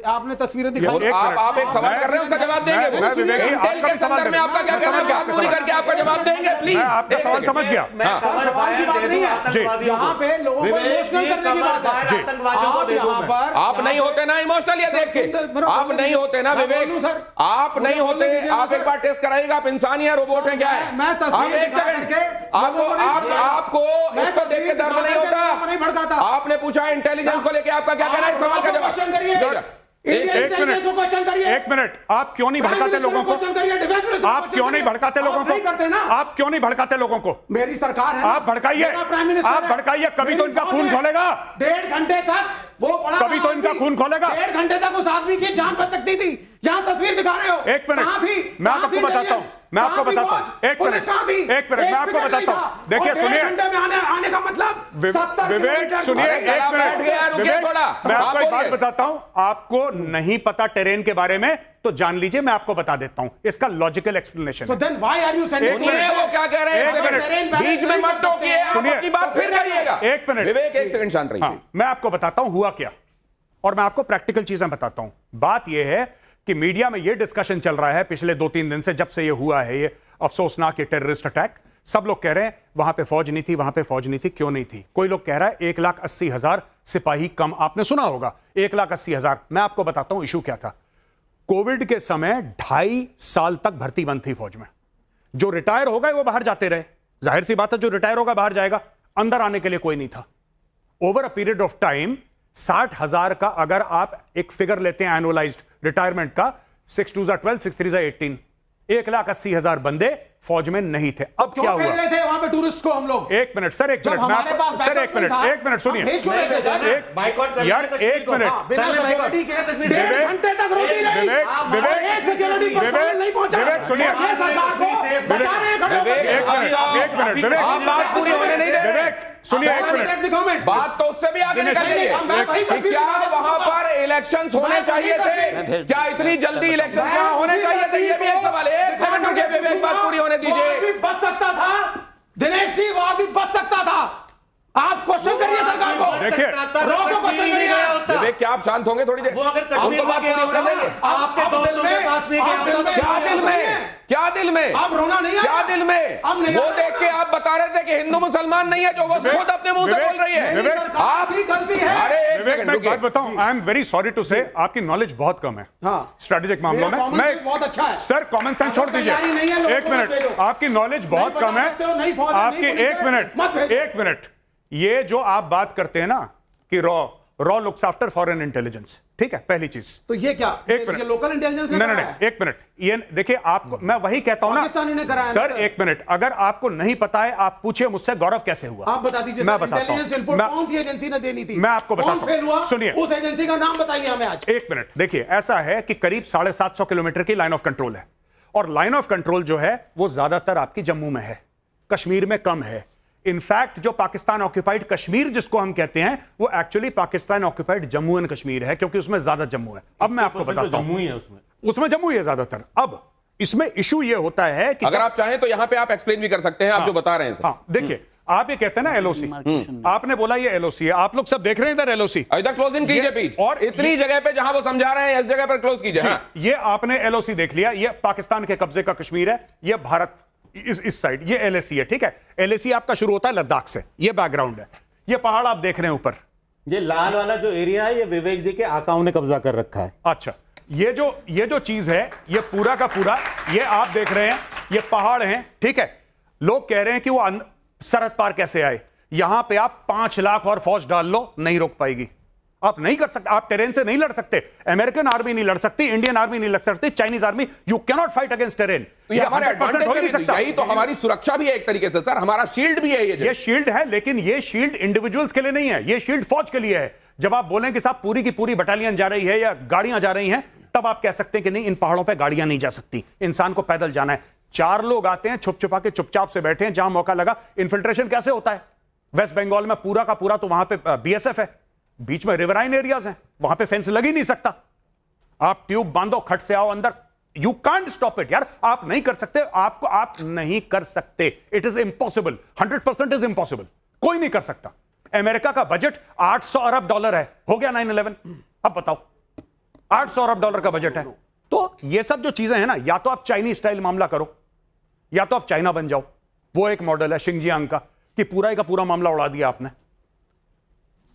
आपने तस्वीरें दिखाई, आप एक सवाल कर रहे हैं, उसका जवाब देंगे। इंटेल के संदर्भ में आपका क्या कहना है? बात पूरी करके आपका जवाब देंगे प्लीज। आपका सवाल समझ गया। सवाल की बात नहीं है, यहाँ पे लोगों को इमोशनल करने की बात है। आतंकवादियों को दे दूं मैं। आप नहीं होते ना इमोशनल, ये देख के आप नहीं होते ना विवेक, आप नहीं होते। आप एक बार टेस्ट कराइएगा, आप इंसान या रोबोट हैं, क्या है? आप एक सेकंड, आपको इसको देख के दर्द नहीं होता? आपने पूछा इंटेलिजेंस को लेके आपका क्या कहना है? सवाल का जवाब एक मिनट, आप क्यों नहीं भड़काते लोगों को? आप क्यों नहीं भड़काते लोगों को? आप क्यों नहीं भड़काते लोगों को? मेरी सरकार है, आप भड़काइए, आप भड़काइए, कभी तो इनका खून खोलेगा। 1.5 घंटे तक वो पड़ा, कभी तो इनका खून खोलेगा। 1.5 घंटे तक उस आदमी की जान बच सकती थी। यहाँ तस्वीर दिखा रहे हो। एक मिनट, मैं आपको बताता हूँ, मैं आपको बताता हूँ। एक मिनट, मैं आपको बताता हूँ। देखिए, सुनिए, आने का मतलब विवेक सुनिए, एक मिनट, मैं आपको एक बात बताता हूँ। आपको नहीं पता टेरेन के बारे में तो जान लीजिए, मैं आपको बता देता हूं इसका logical explanation. So then why are you sending? वो क्या कह रहे हैं? बीच में मत टोकिए, आप अपनी बात फिर करिएगा। एक मिनट विवेक, एक सेकंड शांत रहिए। मैं आपको बताता हूं हुआ क्या, और मैं आपको प्रैक्टिकल चीजें बताता हूं। बात यह है कि मीडिया में यह डिस्कशन चल रहा है पिछले 2-3 दिन से, जब से यह हुआ है, ये अफसोसनाक ये टेररिस्ट अटैक। सब लोग कह रहे हैं वहां पे फौज नहीं थी, वहां पे फौज नहीं थी। क्यों नहीं थी? कोई लोग कह रहा है 1,80,000 सिपाही कम। आपने सुना होगा 1,80,000। मैं आपको बताता हूं इशू क्या था। कोविड के समय 2.5 साल तक भर्ती बंद थी फौज में। जो रिटायर हो गए वो बाहर जाते रहे, जाहिर सी बात है, जो रिटायर होगा बाहर जाएगा, अंदर आने के लिए कोई नहीं था। Over a period of time 60,000 का अगर आप एक फिगर लेते हैं एनुअलाइज्ड रिटायरमेंट का, 6 2 12, 6 3 18, 1,80,000 बंदे फौज में नहीं थे। अब क्या हुआ? रहे थे वहां पे टूरिस्ट को हम लोग। एक मिनट सर, एक मिनट, सर एक मिनट सुनिए यार, एक मिनट। 1.5 घंटे तक रोटी रही, एक सिक्योरिटी पर्सनल नहीं पहुंचा। विवेक सुनिए, ये सरकार को बचा रहे हैं। एक मिनट विवेक, आप बात पूरी होने नहीं दे। विवेक सुनिए, एक मिनट, बात तो उससे भी आगे निकल गई है। क्या वहां पर इलेक्शंस होने चाहिए थे? क्या इतनी जल्दी इलेक्शन वहां होने चाहिए थे? ये भी एक सवाल है। एक सेकंड रुकिए विवेक, बात पूरी होने दीजिए। बच सकता था दिनेश जी, वो आदमी बच सकता था। आप क्वेश्चन करिए सरकार को, देखिए रोको क्वेश्चन करिए। विवेक, क्या आप शांत होंगे थोड़ी देर? वो अगर कश्मीर में गया होता ना, आपके दोस्तों के पास नहीं गया होता तो क्या दिल में, क्या दिल में, अब रोना नहीं है, क्या दिल में? वो देख के आप बता रहे थे कि हिंदू मुसलमान नहीं है, जो वो खुद अपने मुंह से बोल रही है। आप ही गलती है। अरे एक विवेक, सेकंड मैं एक बात रुकिए। बताऊं, I am very sorry to say, आपकी नॉलेज बहुत कम है स्ट्रेटेजिक मामलों में। मैं बहुत अच्छा है सर, कॉमन सेंस छोड़ दीजिए। एक मिनट, आपकी नॉलेज बहुत कम है आपकी। एक मिनट, ये जो आप बात करते हैं ना कि raw looks after foreign intelligence, ठीक है, पहली चीज। तो ये क्या, एक मिनट, ये लोकल इंटेलिजेंस ने नहीं, एक मिनट, ये देखिए, आपको मैं वही कहता हूं ना पाकिस्तानी ने कराया सर। एक मिनट, अगर आपको नहीं पता है, आप पूछिए मुझसे गौरव कैसे हुआ, आप बता दीजिए। मैं बताता हूं, कौन सी एजेंसी ने देनी थी, मैं आपको बताता हूं, सुनिए, उस एजेंसी का नाम बताइए हमें आज। एक मिनट, देखिए, ऐसा है कि करीब 750 किलोमीटर की लाइन ऑफ कंट्रोल है, और लाइन ऑफ कंट्रोल जो है वो ज्यादातर आपकी जम्मू में है, कश्मीर में कम है। इनफैक्ट जो पाकिस्तान ऑक्यूपाइड कश्मीर जिसको हम कहते हैं, वो actually Pakistan occupied Jammu and Kashmir है, क्योंकि उसमें ज्यादा जम्मू है। अब मैं आपको बताता हूं, उसमें जम्मू ही है ज्यादातर। अब इसमें इशू ये होता है कि अगर आप चाहें तो यहां पे आप एक्सप्लेन भी कर सकते हैं, आप जो बता रहे हैं। हाँ, देखिए, आप ये कहते हैं ना एलओसी, आपने बोला ये एलओसी है, आप लोग सब देख रहे हैं इधर एलओसी, इधर क्लोज इन कीजिए पेज, और इतनी जगह पे जहां वो समझा रहे हैं इस जगह पर क्लोज कीजिए। हाँ। ये आपने एलओसी देख लिया, ये पाकिस्तान के कब्जे का कश्मीर है, ये भारत इस साइड, ये एलएसी है, ठीक है। एलएसी आपका शुरू होता है लद्दाख से, ये बैकग्राउंड है, ये पहाड़ आप देख रहे हैं ऊपर, ये लाल वाला जो एरिया है, ये विवेक जी के आकाओं ने कब्जा कर रखा है। अच्छा, ये जो चीज है, ये पूरा का पूरा, ये आप देख रहे हैं, ये पहाड़ हैं, ठीक है। लोग कह रहे हैं कि वो सरहद पार कैसे आए। यहां पे आप 5 लाख और फौज डाल लो, नहीं रोक पाएगी। आप नहीं कर सकते, आप टेरेन से नहीं लड़ सकते। अमेरिकन आर्मी नहीं लड़ सकती, इंडियन आर्मी नहीं लड़ सकती, Chinese army, you can not fight against terrain. ये हमारे एडवांटेज हो नहीं सकता। यही तो हमारी सुरक्षा भी है एक तरीके से सर, हमारा शील्ड भी है ये शील्ड है, लेकिन ये शील्ड इंडिविजुअल्स के लिए नहीं है, ये शील्ड फौज के लिए है। जब आप बोलें कि साहब पूरी की पूरी बटालियन जा रही है या गाड़ियां जा रही हैं, तब आप कह सकते हैं कि नहीं, इन पहाड़ों पर गाड़ियां नहीं जा सकती, इंसान को पैदल जाना है। 4 लोग आते हैं, छुप छुपा के चुपचाप से बैठे हैं, जहां मौका लगा। इन्फिल्ट्रेशन कैसे होता है? वेस्ट बंगाल में पूरा का पूरा तो वहां पे बीएसएफ है, बीच में रिवराइन एरियाज हैं, वहां पे फेंस लग ही नहीं सकता। आप ट्यूब बांधो, खट से आओ अंदर, यू कांट स्टॉप इट यार, आप नहीं कर सकते, आप नहीं कर सकते। It is impossible, 100% is impossible, कोई नहीं कर सकता। अमेरिका का बजट 800 अरब डॉलर है, हो गया 9/11। अब बताओ 800 अरब डॉलर का बजट है। तो ये सब जो चीजें हैं ना, या तो आप चाइनीज स्टाइल मामला करो या तो आप चाइना बन जाओ। वो एक मॉडल है शिंगजियांग का कि पूरा का पूरा मामला उड़ा दिया आपने।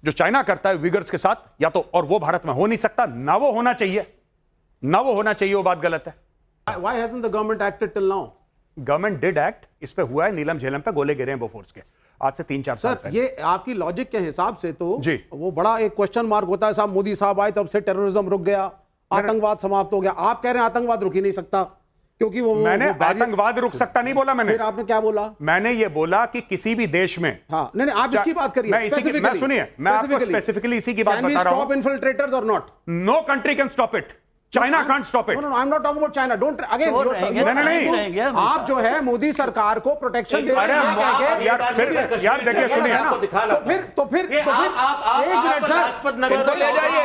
जो चाइना करता है विगर्स के साथ, या तो, और वो भारत में हो नहीं सकता, ना वो होना चाहिए, ना वो होना चाहिए, वो बात गलत है। Why hasn't the government acted till now? Government did act, इस पे हुआ है, नीलम झेलम पे गोले गिरे हैं बोफोर्स के, आज से 3-4 साल पहले। ये आपकी लॉजिक के हिसाब से तो जी, वो बड़ा एक क्वेश्चन मार्क होता है साहब। मोदी साहब आए तब से टेररिज्म रुक गया, आतंकवाद समाप्त हो गया। आप कह रहे हैं आतंकवाद रुक ही नहीं सकता क्योंकि मैंने आतंकवाद रुक सकता नहीं बोला मैंने। फिर आपने क्या बोला? मैंने ये बोला कि किसी भी देश में, हाँ, नहीं आप इसकी बात करिए। मैं सुनिए, मैं आपको स्पेसिफिकली इसी की बात बता रहा हूं। स्टॉप इन्फिल्ट्रेटर्स और not? No country can stop it. China can't stop it. No, I'm not talking about China. Don't again. नहीं। आप जो है मोदी सरकार को प्रोटेक्शन दे रहे हैं। यार देखिए सुनिए, तो फिर एक मिनट सर, इनको ले जाइए,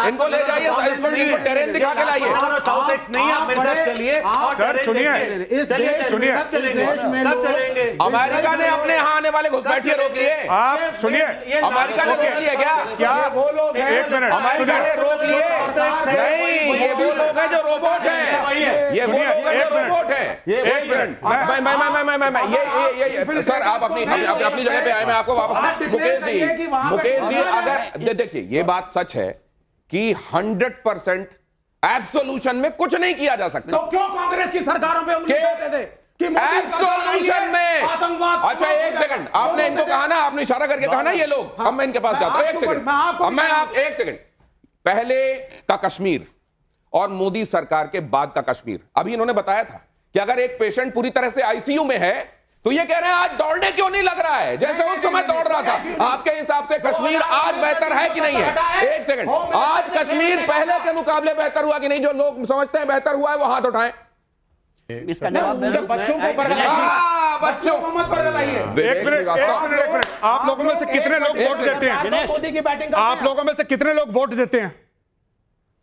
इनको ले जाइए, टेरेन दिखा के लाइए। साउथ एक्स नहीं, आप मेरे साथ चलिए। सर सुनिए, अमेरिका ने अपने यहाँ आने वाले घुसपैठिए रोक लिए। आप सुनिए, अमेरिका ने रोक लिया क्या? वो लोग एक मिनट, अमेरिका ने रोक लिए नहीं, ये वो लोग हैं जो रोबोट हैं, ये वो लोग हैं जो रोबोट हैं। एक मिनट, मैं सर आप अपनी जगह पे आए, मैं आपको वापस। मुकेश जी अगर देखिए, ये बात सच है कि 100% एब्सोल्यूशन में कुछ नहीं किया जा सकता। तो क्यों कांग्रेस की सरकारों पे उंगली उठाते थे कि एब्सोल्यूशन में? अच्छा एक सेकंड, आपने इनको कहा ना, आपने इशारा करके कहा ना ये लोग, अब मैं इनके पास जाता हूं। एक सेकंड, पहले का कश्मीर और मोदी सरकार के बाद का कश्मीर। अभी इन्होंने बताया था कि अगर एक पेशेंट पूरी तरह से आईसीयू में है तो ये कह रहे हैं आज दौड़ने क्यों नहीं लग रहा है जैसे उस समय दौड़ रहा था। आपके हिसाब से कश्मीर आज बेहतर है कि नहीं है? एक सेकंड, आज कश्मीर पहले के मुकाबले बेहतर हुआ कि नहीं? जो लोग समझते हैं बेहतर हुआ है वो हाथ उठाएं। इसका जवाब बच्चों को बच्चों को मत बरगलाइए। एक मिनट, आप लोगों में से कितने लोग वोट देते हैं? मोदी की बैटिंग आप लोगों में से कितने लोग वोट देते हैं?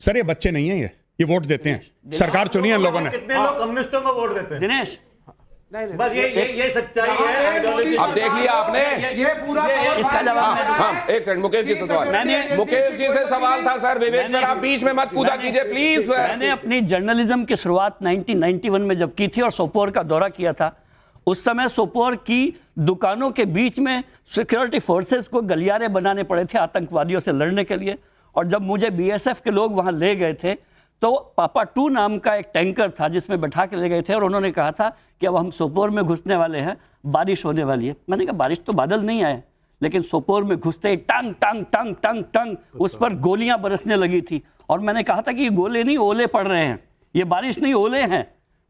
सर ये बच्चे नहीं है, ये वोट देते हैं। सरकार चुनी है इन लोगों ने। कितने लोग कम्युनिस्टों को वोट देते हैं? दिनेश, बस ये सच्चाई है, आइडियोलॉजी। अब देख लिया आपने, ये पूरा इसका जवाब हाँ एक सेकंड, मुकेश जी से सवाल, मुकेश जी से सवाल था सर। विवेक सर आप बीच में मत कूदा कीजिए प्लीज। मैंने अपनी जर्नलिज्म की शुरुआत 1991 में जब की थी और सोपोर का दौरा किया था, उस समय सोपोर की दुकानों के बीच में सिक्योरिटी फोर्सेस को गलियारे बनाने पड़े थे आतंकवादियों से लड़ने के लिए। और जब मुझे बीएसएफ के लोग वहां ले गए थे तो पापा 2 नाम का एक टैंकर था जिसमें बैठा के ले गए थे और उन्होंने कहा था कि अब हम सोपोर में घुसने वाले हैं, बारिश होने वाली है। मैंने कहा बारिश तो बादल नहीं आए, लेकिन सोपोर में घुसते ही टंग टंग टंग टंग टंग उस पर गोलियां बरसने लगी थी। और मैंने कहा था कि ये गोले नहीं ओले पड़ रहे हैं, ये बारिश नहीं ओले हैं।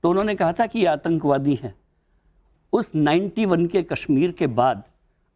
तो उन्होंने कहा था कि ये आतंकवादी हैं। उस 91 के कश्मीर के बाद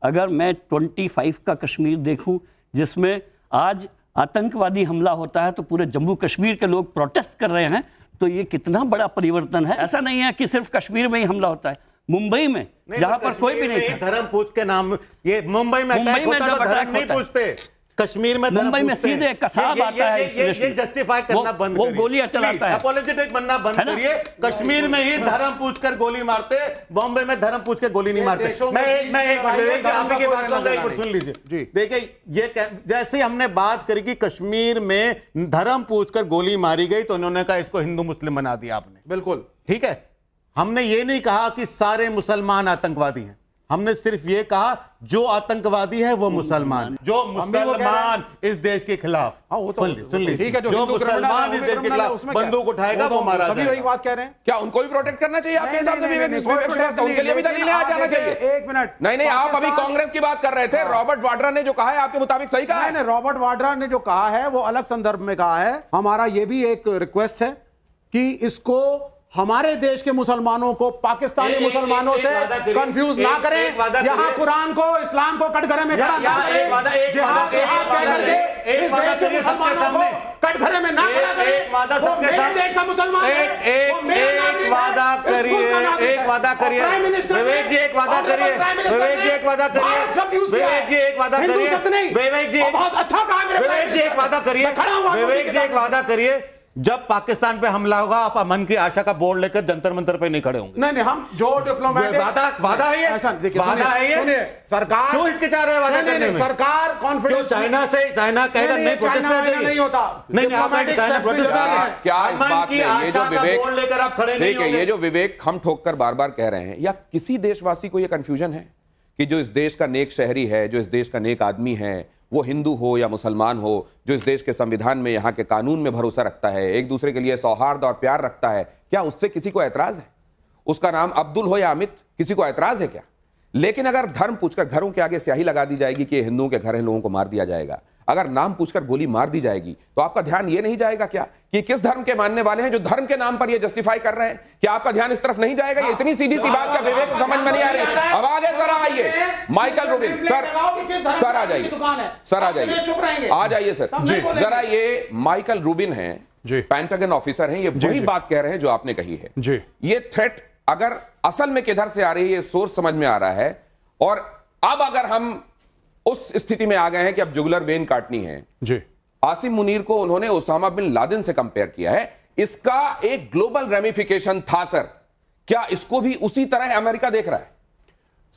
अगर मैं 25 का कश्मीर देखूं जिसमें आज आतंकवादी हमला होता है तो पूरे जम्मू कश्मीर के लोग प्रोटेस्ट कर रहे हैं, तो ये कितना बड़ा परिवर्तन है। ऐसा नहीं है कि सिर्फ कश्मीर में ही हमला होता है, मुंबई में जहां पर कोई भी नहीं था, धर्म पूछ के नाम, ये मुंबई में अटैक होता है तो धर्म नहीं पूछते, कश्मीर में मुंबई में सीधे कसाब आता है। ये जस्टिफाई करना बंद करिए, वो गोलियां चलाता है, अपॉलोजेटिक बनना बंद करिए। कश्मीर में ही धर्म पूछकर गोली मारते, बॉम्बे में धर्म पूछ के गोली नहीं मारते। मैं एक आप की बात को एक बार सुन लीजिए। देखिए ये जैसे हमने बात करी कि कश्मीर में धर्म पूछकर गोली मारी गई तो उन्होंने कहा इसको हिंदू मुस्लिम बना दिया आपने। बिल्कुल ठीक है, हमने ये नहीं कहा कि सारे मुसलमान आतंकवादी हैं, हमने सिर्फ ये कहा जो आतंकवादी है वो मुसलमान, जो मुसलमान इस देश के खिलाफ, सुन लीजिए, जो मुसलमान इस देश के खिलाफ बंदूक उठाएगा वो मारा जाएगा। सभी वही बात कह रहे हैं। क्या उनको भी प्रोटेक्ट करना चाहिए? उनके लिए भी दलीलें आ जाना चाहिए। एक मिनट, नहीं आप अभी कांग्रेस की बात कर रहे थे। रॉबर्ट वाड्रा ने जो कहा है आपके मुताबिक सही कहा है? रॉबर्ट वाड्रा ने जो कहा है वो अलग संदर्भ में कहा है। हमारा ये भी एक रिक्वेस्ट है कि इसको हमारे देश के मुसलमानों को पाकिस्तानी मुसलमानों से कंफ्यूज ना करें। यहाँ कुरान को इस्लाम को कटघरे में खड़ा ना करें, कटघरे में ना खड़ा करें। एक वादा सबके साथ, देश का मुसलमान एक वादा करिए, एक वादा करिए विवेक जी, एक वादा करिए विवेक जी, एक वादा करिए विवेक जी, एक वादा करिए विवेक जी, बहुत अच्छा कहा मेरे विवेक जी, एक वादा करिए विवेक जी, एक वादा करिए जब पाकिस्तान पे हमला होगा आप अमन की आशा का बोर्ड लेकर जंतर मंतर पे नहीं खड़े होंगे। नहीं, हम जो डिप्लोमेटिक वादा है ये, वादा है ये। सरकार क्यों हिचकिचा रहे वादा करने में? सरकार कॉन्फिडेंस, चाइना कहेगा नहीं, प्रोटेस्ट नहीं होता, नहीं, आप चाइना प्रोटेस्ट कर रहे हैं, क्या इस बात में ये जो विवेक लेकर आप खड़े नहीं होंगे? ये जो विवेक हम ठोक कर बार बार कह रहे हैं, या किसी देशवासी को ये कंफ्यूजन है कि जो इस देश का नेक शहरी है, जो इस देश का नेक आदमी है, वो हिंदू हो या मुसलमान हो, जो इस देश के संविधान में, यहाँ के कानून में भरोसा रखता है, एक दूसरे के लिए सौहार्द और प्यार रखता है, क्या उससे किसी को ऐतराज है? उसका नाम अब्दुल हो या अमित, किसी को ऐतराज है क्या? लेकिन अगर धर्म पूछकर घरों के आगे स्याही लगा दी जाएगी कि हिंदुओं के घर हैं, लोगों को मार दिया जाएगा, अगर नाम पूछकर गोली मार दी जाएगी, तो आपका ध्यान ये नहीं जाएगा क्या कि किस धर्म के मानने वाले हैं जो धर्म के नाम पर ये जस्टिफाई कर रहे हैं? क्या आपका ध्यान इस तरफ नहीं जाएगा? ये इतनी सीधी सी बात का विवेक समझ में नहीं आ रही। अब आगे जरा आइए, माइकल रूबिन सर आ जाइए, सर आ जाइए, आ जाइए सर, जरा ये माइकल रूबिन है, पेंटागन ऑफिसर हैं, ये वही बात कह रहे हैं जो आपने कही है। ये थ्रेट अगर असल में किधर से आ रही है, ये सोर्स समझ में आ रहा है। और अब अगर हम उस स्थिति में आ गए हैं कि अब जुगलर वेन काटनी है जी, आसिम मुनीर को उन्होंने ओसामा बिन लादेन से कंपेयर किया है, इसका एक ग्लोबल रेमिफिकेशन था सर, क्या इसको भी उसी तरह अमेरिका देख रहा है?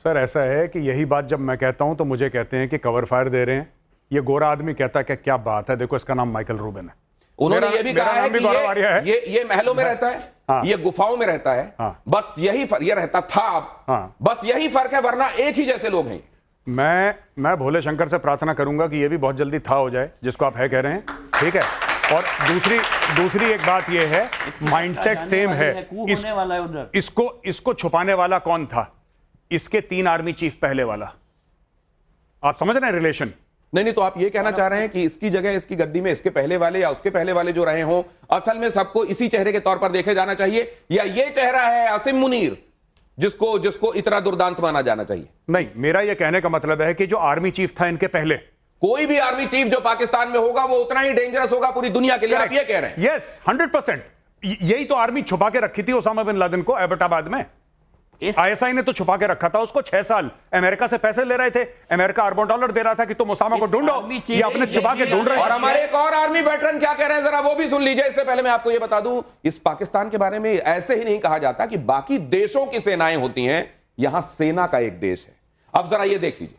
सर ऐसा है कि यही बात जब मैं कहता हूं तो मुझे कहते हैं कि कवर फायर दे रहे हैं। ये गोरा आदमी कहता है कि क्या बात है, देखो इसका नाम माइकल रूबिन है। उन्होंने ये भी कहा है कि ये महलों में रहता है, हाँ, ये गुफाओं में रहता है, हाँ, बस यही फर्क, ये रहता था अब, हाँ, बस यही फर्क है, वरना एक ही जैसे लोग हैं। मैं भोले शंकर से प्रार्थना करूंगा कि ये भी बहुत जल्दी था हो जाए जिसको आप है कह रहे हैं, ठीक है। और दूसरी एक बात ये है, माइंडसेट सेम है। इसको छुपाने वाला कौन था? इसके 3 आर्मी चीफ पहले वाला। आप समझ रहे हैं रिलेशन? नहीं, तो आप ये कहना चाह रहे हैं कि इसकी जगह इसकी गद्दी में इसके पहले वाले या उसके पहले वाले जो रहे हों, असल में सबको इसी चेहरे के तौर पर देखे जाना चाहिए, या ये चेहरा है आसिम मुनीर जिसको इतना दुर्दांत माना जाना चाहिए? नहीं, मेरा यह कहने का मतलब है कि जो आर्मी चीफ था इनके पहले, कोई भी आर्मी चीफ जो पाकिस्तान में होगा वो उतना ही डेंजरस होगा पूरी दुनिया के लिए, आप ये कह रहे हैं? यस, 100%। यही तो आर्मी छुपा के रखी थी ओसामा बिन लादेन को एबटाबाद में। आईएसआई ने तो छुपा के रखा था उसको 6 साल। अमेरिका से पैसे ले रहे थे, अमेरिका अरबों डॉलर दे रहा था कि तुम ओसामा को ढूंढो, ये अपने छुपा के ढूंढ रहे हैं। और हमारे एक और आर्मी वेटरन क्या कह रहे हैं, जरा वो भी सुन लीजिए। इससे पहले मैं आपको ये बता दूं, इस पाकिस्तान के बारे में ऐसे ही नहीं कहा जाता कि बाकी देशों की सेनाएं होती हैं, यहां सेना का एक देश है। अब जरा ये देख लीजिए,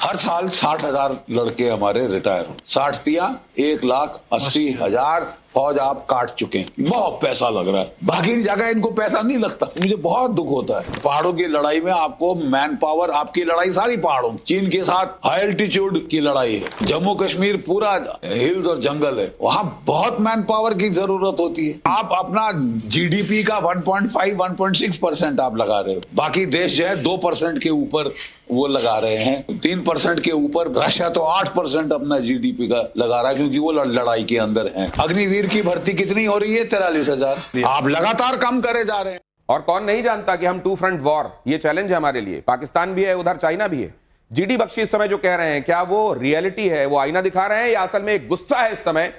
हर साल 60,000 लड़के हमारे रिटायर हो, 60 तिया 1,80,000 फौज आप काट चुके हैं। बहुत पैसा लग रहा है, बाकी जगह इनको पैसा नहीं लगता। मुझे बहुत दुख होता है। पहाड़ों की लड़ाई में आपको मैन पावर, आपकी लड़ाई सारी पहाड़ों, चीन के साथ हाई एल्टीट्यूड की लड़ाई है, जम्मू कश्मीर पूरा हिल्स और जंगल है, वहां बहुत मैन पावर की जरूरत होती है। आप अपना जीडीपी का 1.5-1.6% आप लगा रहे हो, बाकी देश जो है 2% के ऊपर वो लगा रहे हैं, 3% के ऊपर। रशिया तो 8% अपना जीडीपी का लगा रहा है, क्योंकि वो लड़ाई के अंदर है। अग्निवीर की भर्ती कितनी हो रही है? 43,000। आप लगातार कम करे जा रहे हैं। और कौन नहीं जानता कि हम 2 फ्रंट वॉर, ये चैलेंज है हमारे लिए। पाकिस्तान भी है, उधर चाइना भी है। जीडी बख्शी इस समय जो कह रहे हैं, क्या वो रियलिटी है, वो आईना दिखा रहे हैं, या असल में एक गुस्सा है इस समय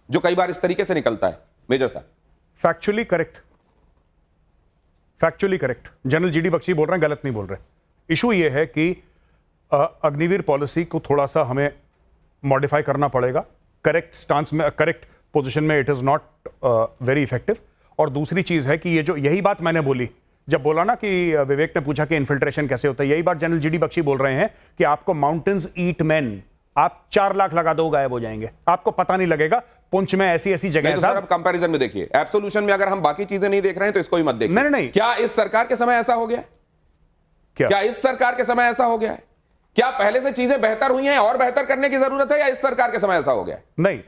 जो कई बार इस तरीके से निकलता है? मेजर साहब, factually correct general GD Bakshi बोल रहे हैं, गलत नहीं बोल रहे। इशू ये है कि अग्निवीर पॉलिसी को थोड़ा सा हमें मॉडिफाई करना पड़ेगा। करेक्ट स्टांस में, करेक्ट पोजीशन में it is not very effective. और दूसरी चीज है कि ये जो, यही बात मैंने बोली जब बोला ना कि विवेक ने पूछा कि इन्फिल्ट्रेशन कैसे होता है, यही बात जनरल जीडी बख्शी बोल रहे हैं कि आपको माउंटेन्स ईट मैन, आप 4 लाख लगा दो गायब हो जाएंगे, आपको पता नहीं लगेगा। पुंछ में ऐसी जगह है। सर, अब कंपैरिजन में देखिए, एब्सोल्यूशन में अगर हम बाकी चीजें नहीं देख रहे हैं तो इसको ही मत देखिए। नहीं, क्या इस सरकार के समय ऐसा हो गया? क्या इस सरकार के समय ऐसा हो गया है? क्या पहले से चीजें बेहतर हुई हैं और बेहतर करने की जरूरत है, या इस सरकार के समय ऐसा हो गया? नहीं,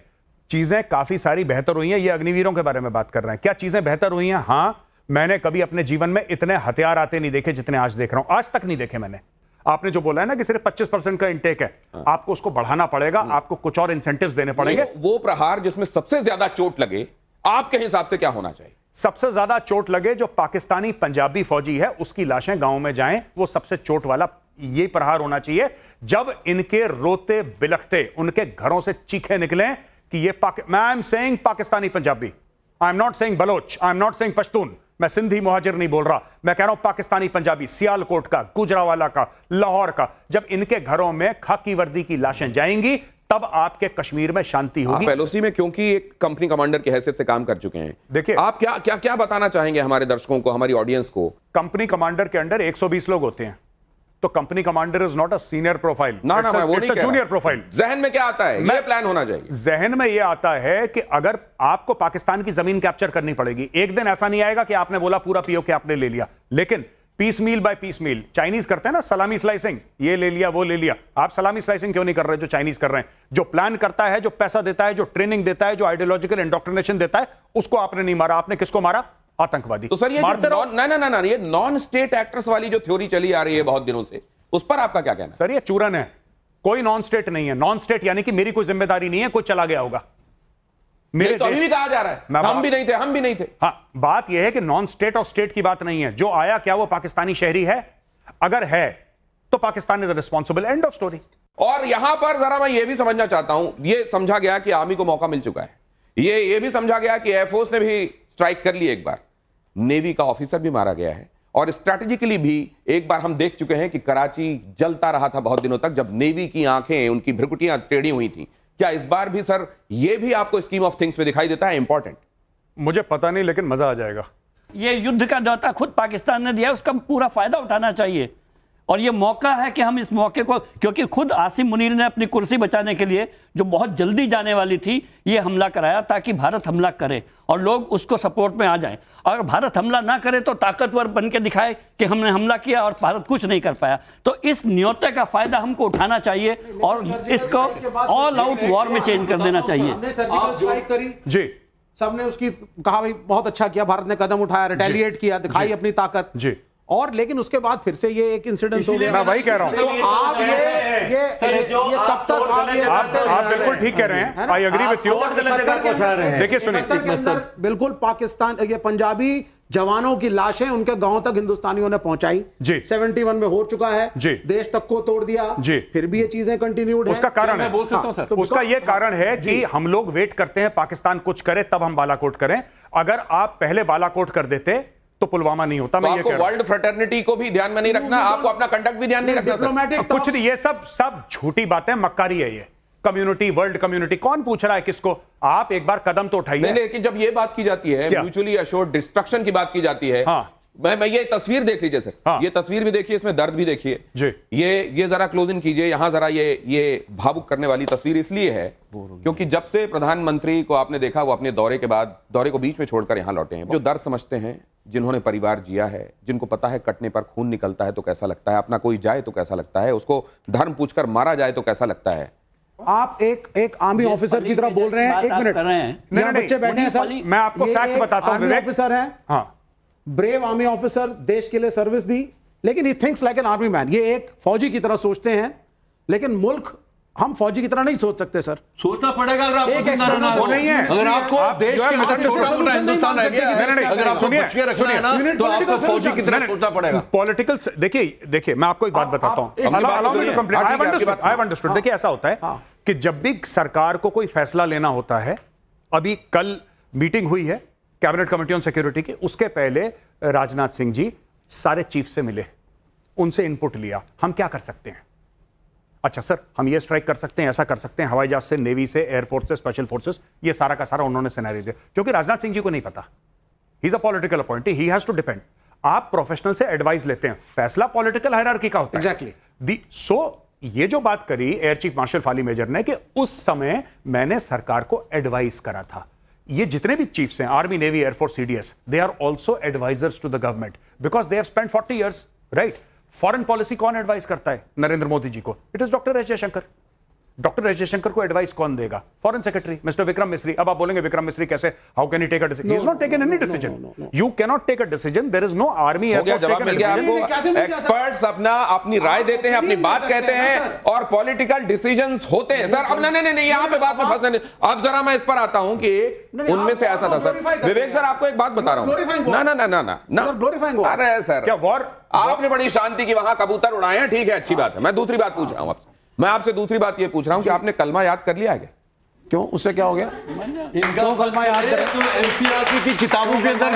चीजें काफी सारी बेहतर हुई हैं। ये अग्निवीरों के बारे में बात कर रहे हैं, क्या चीजें बेहतर हुई हैं? हां, मैंने कभी अपने जीवन में इतने हथियार आते नहीं देखे जितने आज देख रहा हूं, आज तक नहीं देखे मैंने। आपने जो बोला है ना कि सिर्फ 25% का इंटेक है, आपको उसको बढ़ाना पड़ेगा, आपको कुछ और इंसेंटिव्स देने पड़ेंगे। वो प्रहार जिसमें सबसे ज्यादा चोट लगे, आपके हिसाब से क्या होना चाहिए? सबसे ज्यादा चोट लगे जो पाकिस्तानी पंजाबी फौजी है, उसकी लाशें गांव में जाएं, वो सबसे चोट वाला ये प्रहार होना चाहिए। जब इनके रोते बिलखते उनके घरों से चीखे निकलें कि ये I am saying Pakistani Punjabi, I am not saying Baloch, I am not saying Pashtun, मैं सिंधी मुहाजिर नहीं बोल रहा, मैं कह रहा हूं पाकिस्तानी पंजाबी, सियालकोट का, गुजरावाला का, लाहौर का। जब इनके घरों में खाकी वर्दी की लाशें जाएंगी तब आपके कश्मीर में शांति होगी। आप एलओसी में क्योंकि एक कंपनी कमांडर की हैसियत से काम कर चुके हैं, देखिए आप क्या क्या क्या बताना चाहेंगे हमारे दर्शकों को, हमारी ऑडियंस को? कंपनी कमांडर के अंडर 120 लोग होते हैं, तो company commander is not a senior profile, ना ना, वो नहीं, जूनियर प्रोफाइल। जहन में क्या आता है? ये प्लान होना चाहिए। जहन में ये आता है कि अगर आपको पाकिस्तान की जमीन कैप्चर करनी पड़ेगी, एक दिन ऐसा नहीं आएगा कि आपने बोला पूरा पीओके आपने ले लिया, लेकिन पीस मील बाय पीस मील, चाइनीज करते हैं ना सलामी स्लाइसिंग, ये ले लिया वो ले लिया। आप सलामी स्लाइसिंग क्यों नहीं कर रहे जो चाइनीज कर रहे हैं? जो प्लान करता है, जो पैसा देता है, जो ट्रेनिंग देता है, जो आइडियोलॉजिकल इंडोक्ट्रिनेशन देता है, उसको आपने नहीं मारा। आपने किसको मारा? आतंकवादी। तो सर ये ना ये नॉन स्टेट एक्टर्स वाली जो थ्योरी चली आ रही है बहुत दिनों से, उस पर आपका क्या कहना है? सर ये चूरन है, कोई नॉन स्टेट नहीं है। नॉन स्टेट यानी कि मेरी कोई जिम्मेदारी नहीं है, कोई चला गया होगा। मेरे तो अभी भी कहा जा रहा है हम भी नहीं थे। हाँ, बात यह है कि नॉन स्टेट और स्टेट की बात नहीं है। जो आया क्या वो पाकिस्तानी शहरी है? अगर है तो Pakistan is responsible, end of story. और यहां पर जरा मैं ये भी समझना चाहता हूं, ये समझा गया कि आर्मी को मौका मिल चुका है, ये भी समझा गया कि एयरफोर्स ने भी स्ट्राइक कर ली एक बार, नेवी का ऑफिसर भी मारा गया है, और स्ट्रैटेजिकली भी एक बार हम देख चुके हैं कि कराची जलता रहा था बहुत दिनों तक, जब नेवी की आंखें, उनकी भ्रुकुटियां टेढ़ी हुई थी। क्या इस बार भी सर ये भी आपको स्कीम ऑफ थिंग्स में दिखाई देता है इंपॉर्टेंट? मुझे पता नहीं, लेकिन मजा आ जाएगा। ये युद्ध का न्योता खुद पाकिस्तान ने दिया, उसका पूरा फायदा उठाना चाहिए। और ये मौका है कि हम इस मौके को, क्योंकि खुद आसिम मुनीर ने अपनी कुर्सी बचाने के लिए, जो बहुत जल्दी जाने वाली थी, ये हमला कराया ताकि भारत हमला करे और लोग उसको सपोर्ट में आ जाएं। अगर भारत हमला ना करे तो ताकतवर बन के दिखाए कि हमने हमला किया और भारत कुछ नहीं कर पाया। तो इस न्योते का फायदा हमको उठाना चाहिए और इसको ऑल आउट वॉर में चेंज कर देना चाहिए। सर्जिकल स्ट्राइक करी जी, सबने उसकी कहा भाई बहुत अच्छा किया, भारत ने कदम उठाया, रिटेलिएट किया, दिखाई अपनी ताकत जी। और लेकिन उसके बाद फिर से ये एक इंसिडेंट हो गया। मैं वही कह रहा हूं, तो आप ये कब तक आप बिल्कुल ठीक कह रहे हैं। I agree with you. देखिए सुनिए, बिल्कुल पाकिस्तान, ये पंजाबी जवानों की लाशें उनके गांव तक हिंदुस्तानियों ने पहुंचाई जी। 71 में हो चुका है जी, देश तक को तोड़ दिया जी, फिर भी ये चीजें कंटिन्यूड है। उसका कारण है, बोल सकता हूं सर, तो उसका ये कारण है कि हम लोग वेट करते हैं पाकिस्तान कुछ करे तब हम बालाकोट करें। अगर आप पहले बालाकोट कर देते तो पुलवामा नहीं होता। तो आपको वर्ल्ड फ्रेटर्निटी को भी ध्यान में नहीं रखना, आपको अपना कंडक्ट भी ध्यान नहीं रखना सर? कुछ नहीं, ये सब झूठी बातें, मक्कारी है ये। कम्युनिटी, वर्ल्ड कम्युनिटी, कौन पूछ रहा है किसको? आप एक बार कदम तो उठाइए। लेकिन जब ये बात की जाती है, म्यूचुअली अश्योर्ड डिस्ट्रक्शन की बात की जाती है, हाँ, मैं ये तस्वीर देख लीजिए सर, हाँ, ये तस्वीर भी देखिए, इसमें दर्द भी देखिए जी। ये जरा क्लोज इन कीजिए, यहां जरा ये भावुक करने वाली तस्वीर इसलिए है क्योंकि जब से प्रधानमंत्री को आपने देखा, वो अपने दौरे के बाद, दौरे को बीच में छोड़कर यहां लौटे हैं। जो दर्द समझते हैं, जिन्होंने परिवार जिया है, जिनको पता है कटने पर खून निकलता है तो कैसा लगता है, अपना कोई जाए तो कैसा लगता है, उसको धर्म पूछकर मारा जाए तो कैसा लगता है। आप एक आर्मी ऑफिसर की तरह बोल रहे हैं। एक मिनट, नहीं, बच्चे बैठे हैं सर, मैं आपको फैक्ट बताता हूं। आर्मी ऑफिसर है, हाँ, ब्रेव आर्मी ऑफिसर, देश के लिए सर्विस दी, लेकिन he thinks like an army man. ये एक फौजी की तरह सोचते हैं, लेकिन मुल्क हम फौजी की तरह नहीं सोच सकते सर। सोचना पड़ेगा। अगर एक एक्सटर्नल वो नहीं है, अगर आपको देश के हिंदुस्तान रह गया, अगर आपको बच के रखना है ना, तो आपको फौजी की तरह सोचना पड़ेगा। पॉलिटिकल, देखिए मैं आपको एक बात बताता हूं। I have understood. देखिए ऐसा होता है कि जब भी सरकार को कोई फैसला लेना होता है, अभी कल मीटिंग हुई है कैबिनेट कमेटी ऑन सिक्योरिटी की, उसके पहले राजनाथ सिंह जी सारे चीफ से मिले, उनसे इनपुट लिया, हम क्या कर सकते हैं। अच्छा सर, हम ये स्ट्राइक कर सकते हैं, ऐसा कर सकते हैं, हवाई जहाज से, नेवी से, एयरफोर्स से, स्पेशल फोर्सेस, ये सारा का सारा उन्होंने सिनेरियो दिया, क्योंकि राजनाथ सिंह जी को नहीं पता, he is a political appointee, he has to depend. आप प्रोफेशनल से एडवाइस लेते हैं, फैसला पॉलिटिकल हायरार्की का होता है। एग्जैक्टली। सो ये जो बात करी air chief marshal Fali major ने कि उस समय मैंने सरकार को एडवाइस करा था, ये जितने भी चीफ्स हैं, army, navy, air force, CDS, they are also advisers to the government because they have spent 40 years, right. Foreign policy कौन एडवाइस करता है नरेंद्र मोदी जी को? It is doctor S Jaishankar. Doctor S Jaishankar को एडवाइस कौन देगा? Foreign secretary mister Vikram Misri. अब आप बोलेंगे विक्रम मिस्री कैसे, how can he take a decision? He is not taken any decision. You can not take a decision, there is no army air force. जवाब मिल गया आपको। एक्सपर्ट्स अपनी राय देते हैं, अपनी बात कहते हैं और पॉलिटिकल डिसीजंस होते हैं सर। अब नहीं, यहां पे बात में फंसने नहीं। अब जरा मैं इस पर आता हूं कि उनमें से ऐसा था सर, विवेक सर, आपको एक बात बता रहा हूं। ना, अरे सर, क्या वॉर? आपने बड़ी शांति की वहां कबूतर उड़ाए हैं, ठीक है, अच्छी बात है। मैं दूसरी बात पूछ रहा हूं आपसे, मैं आपसे दूसरी बात ये पूछ रहा हूं कि आपने कलमा याद कर लिया है? क्यों, उससे क्या हो गया? इनका कलमा याद करें तो एनसीईआरटी की किताबों के अंदर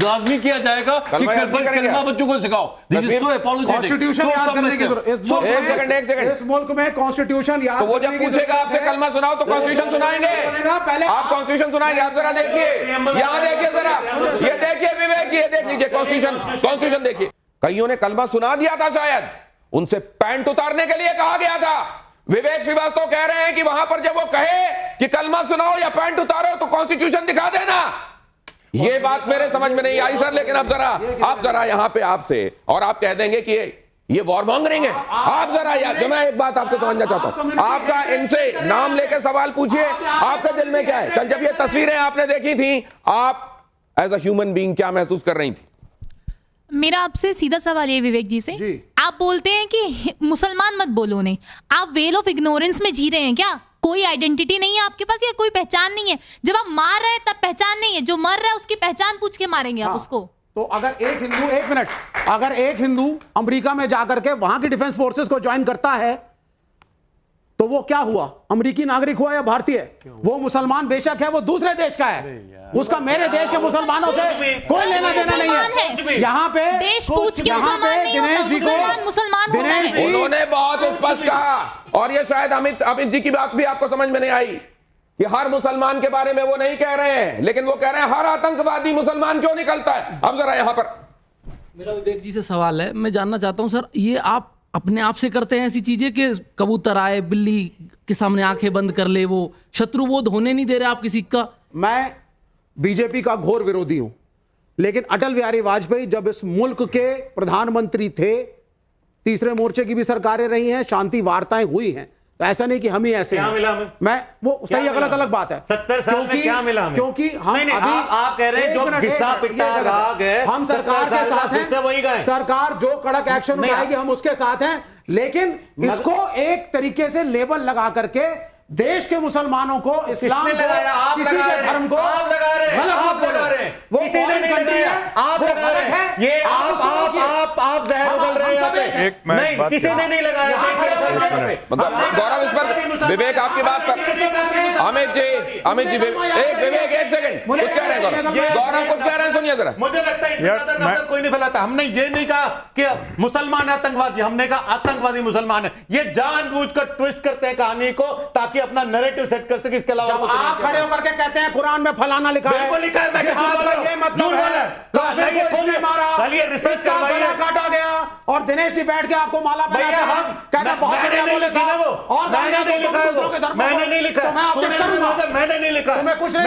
लाजमी किया जाएगा कि कलमा बच्चों को सिखाओ। कॉन्स्टिट्यूशन याद करने की जरूरत, इस मुल्क में कॉन्स्टिट्यूशन याद, तो वो जब पूछेगा आपसे कलमा सुनाओ तो कॉन्स्टिट्यूशन सुनाएंगे, पहले आप कॉन्स्टिट्यूशन सुनाएंगे। आप जरा देखिए, यहाँ देखिए जरा, ये देखिए विवेक जी, ये देख लीजिए कॉन्स्टिट्यूशन देखिए। कईयों ने कलमा सुना दिया था, शायद उनसे पैंट उतारने के लिए कहा गया था। विवेक श्रीवास्तव कह रहे हैं कि वहां पर जब वो कहे कि कलमा सुनाओ या पैंट उतारो तो कॉन्स्टिट्यूशन दिखा देना। ये बात मेरे समझ में नहीं आई सर, लेकिन अब जरा यहां पे आपसे, और आप कह देंगे कि ये वॉर मॉन्गरिंग है। आप जरा यार, जो मैं एक बात आपसे समझना चाहता हूं, आपका इनसे नाम लेके सवाल पूछिए, आपके दिल में क्या है? कल जब ये तस्वीरें आपने देखी थी, आप एज अ ह्यूमन बीइंग क्या महसूस कर रही थी? मेरा आपसे सीधा सवाल ये विवेक जी से, आप बोलते हैं कि मुसलमान मत बोलो नहीं, आप वेल ऑफ इग्नोरेंस में जी रहे हैं क्या? कोई आइडेंटिटी नहीं है आपके पास या कोई पहचान नहीं है? जब आप मार रहे हैं तब पहचान नहीं है, जो मर रहा है उसकी पहचान पूछ के मारेंगे आप उसको। तो अगर एक हिंदू, एक मिनट, अगर एक हिंदू अमेरिका में जाकर के वहां की डिफेंस फोर्सेस को ज्वाइन करता है तो वो क्या हुआ? अमेरिकी नागरिक हुआ या भारतीय? वो मुसलमान बेशक है, वो दूसरे देश का है, उसका मेरे देश के मुसलमानों से कोई लेना देना नहीं है। यहाँ पे देश पूछ के मुसलमान नहीं होता, मुसलमान मुसलमान होता है। उन्होंने बहुत स्पष्ट कहा, और ये शायद अमित जी की बात भी आपको समझ में नहीं आई कि हर मुसलमान के बारे में वो नहीं कह रहे हैं, लेकिन वो कह रहे हैं हर आतंकवादी मुसलमान क्यों निकलता है। अब जरा यहाँ पर मेरा विवेक जी से सवाल है, मैं जानना चाहता हूं सर, ये आप अपने आप से करते हैं ऐसी चीजें कि कबूतर आए बिल्ली के सामने आंखें बंद कर ले, वो शत्रुबोध होने नहीं दे रहे आप किसी का? मैं बीजेपी का घोर विरोधी हूं, लेकिन अटल बिहारी वाजपेयी जब इस मुल्क के प्रधानमंत्री थे, तीसरे मोर्चे की भी सरकारें रही हैं, शांति वार्ताएं हुई हैं, तो ऐसा नहीं कि हम ही ऐसे क्या हैं। मिला हमें? मैं वो सही गलत अलग बात है। 70 साल में क्या मिला हमें? क्योंकि हम नहीं, अभी आप कह रहे हैं जो घिसा पिटा राग है, हम सरकार के साथ हैं, वही गए। सरकार जो कड़क एक्शन उठाएगी हम उसके साथ हैं, लेकिन इसको एक तरीके से लेबल लगा करके देश के मुसलमानों को, इस्लाम को, किसी के धर्म को गलत मत बोलो। वो किसी ने नहीं लगाया, आप लगा रहे हैं। ये आप जहर उगल रहे हैं। नहीं, किसी ने नहीं लगाया। गौरव, इस पर विवेक आपकी बात पर, अमित जी विवेक एक सेकंड, कुछ कह रहे हैं गौरव, कुछ कह रहे हैं, सुनिए जरा। मुझे लगता है ज्यादा नफरत कोई नहीं फैलाता। हमने ये नहीं कहा कि मुसलमान आतंकवादी, हमने कहा आतंकवादी मुसलमान है। ये जानबूझकर ट्विस्ट करते हैं कहानी को ताकि अपना नैरेटिव सेट कर सके। इसके अलावा आप खड़े होकर के कहते हैं कुरान में फलाना लिखा है, बिल्कुल लिखा है, मैं ये मतलब है, इसने मारा, रिसर्च इसका गला काटा गया, और दिनेश जी बैठ के आपको माला पहनाते हैं, कहते हैं बहुत बढ़िया बोले साहब, और मैंने नहीं लिखा, मैंने नहीं लिखा, मैं ऑब्जेक्ट करूंगा, मैंने नहीं लिखा, तुम्हें कुछ नहीं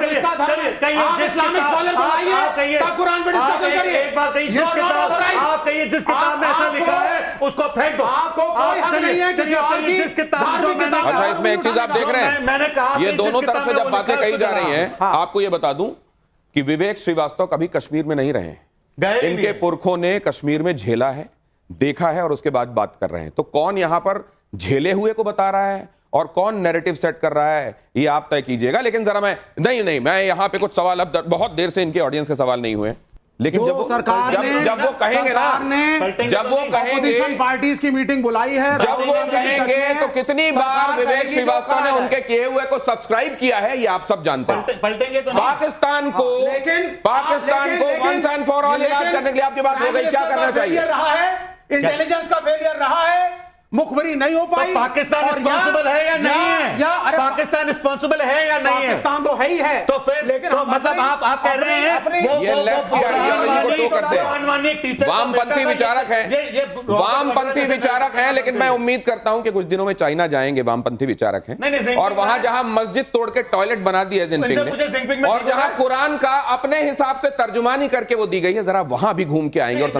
इसका धर्म, आप इस्लामिक स्कॉलर बनाइए, तब कुरान पे डिस्कशन करिए। एक बात कहिए, आप कहिए जिस किताब में ऐसा लिखा है उसको फेंक दो। आपको कोई हक नहीं है किसी और की जिस किताब जो अच्छा, इसमें एक चीज आप देख रहे हैं, मैंने कहा ये दोनों तरफ से जब बातें कही जा रही हैं, आपको ये बता दूं कि विवेक श्रीवास्तव कभी कश्मीर में नहीं रहे हैं। इनके पुरखों ने कश्मीर में झेला है, देखा है, और उसके बाद बात कर रहे हैं। तो कौन यहां पर झेले हुए को बता रहा है और कौन नैरेटिव सेट कर रहा है, ये आप तय कीजिएगा। लेकिन जरा मैं मैं यहां पे कुछ सवाल, अब बहुत देर से इनके ऑडियंस के सवाल नहीं हुए, लेकिन जब वो कहेंगे ना, जब वो कहेंगे पार्टीज की मीटिंग बुलाई है, जब वो कहेंगे तो कितनी बार विवेक श्रीवास्तव ने उनके किए हुए को सब्सक्राइब किया है, ये आप सब जानते हैं। पलटेंगे तो पाकिस्तान को वंस एंड फॉर ऑल इलाज करने के लिए आपकी बात हो गई, क्या करना चाहिए? रहा है इंटेलिजेंस का फेलियर रहा है, मुखबरी नहीं हो पाई। तो पाकिस्तान रिस्पॉन्सिबल है या नहीं है? पाकिस्तान रिस्पॉन्सिबल है या नहीं है? पाकिस्तान तो है ही है। तो फिर लेकिन तो मतलब आप कह रहे हैं ये लेफ्ट की आइडियोलॉजी को टो करते हैं, वामपंथी विचारक हैं, वामपंथी विचारक हैं। लेकिन मैं उम्मीद करता हूं कि कुछ दिनों में चाइना जाएंगे, वामपंथी विचारक हैं, और वहां जहां मस्जिद तोड़ के टॉयलेट बना दी है जिनपिंग ने, और जहां कुरान का अपने हिसाब से तर्जुमानी करके वो दी गई है, जरा वहां भी घूम के आएंगे। और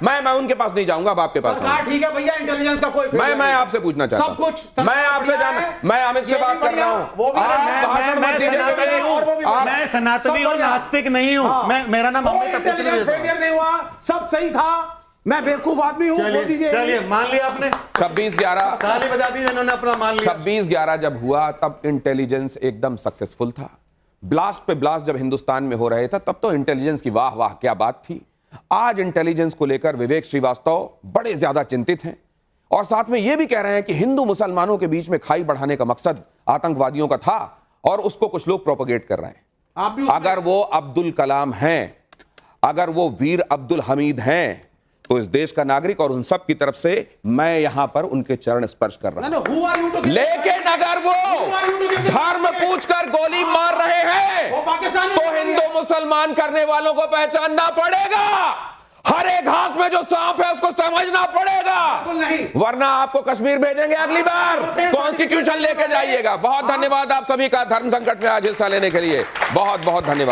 मैं उनके पास नहीं जाऊंगा, अब आपके पास। ठीक है भैया, इंटेलिजेंस का कोई मैं आपसे पूछना चाहता हूं, सब कुछ मैं आपसे मैं अमित से बात कर रहा हूं। मैं सनातनी और नास्तिक नहीं हूं, मेरा नाम अमित नहीं हुआ, सब सही था, मैं बेवकूफ आदमी हूं। चलिए मान लिया आपने, 26/11 ताली बजा दी इन्होंने, अपना मान लिया। 26/11 जब हुआ तब इंटेलिजेंस एकदम सक्सेसफुल था। ब्लास्ट पे ब्लास्ट जब हिंदुस्तान में हो रहे थे तब तो इंटेलिजेंस की वाह वाह क्या बात थी। आज इंटेलिजेंस को लेकर विवेक श्रीवास्तव बड़े ज्यादा चिंतित हैं, और साथ में यह भी कह रहे हैं कि हिंदू मुसलमानों के बीच में खाई बढ़ाने का मकसद आतंकवादियों का था और उसको कुछ लोग प्रोपेगेट कर रहे हैं। अगर वो अब्दुल कलाम हैं, अगर वो वीर अब्दुल हमीद हैं, तो इस देश का नागरिक और उन सब की तरफ से मैं यहां पर उनके चरण स्पर्श कर रहा हूं। लेकिन अगर वो धर्म पूछकर गोली मार रहे हैं तो हिंदू मुसलमान करने वालों को पहचानना पड़ेगा। हरे घास में जो सांप है उसको समझना पड़ेगा, वरना आपको कश्मीर भेजेंगे अगली बार। कॉन्स्टिट्यूशन लेके जाइएगा। बहुत धन्यवाद आप सभी का धर्म संकट में आज हिस्सा लेने के लिए। बहुत बहुत धन्यवाद।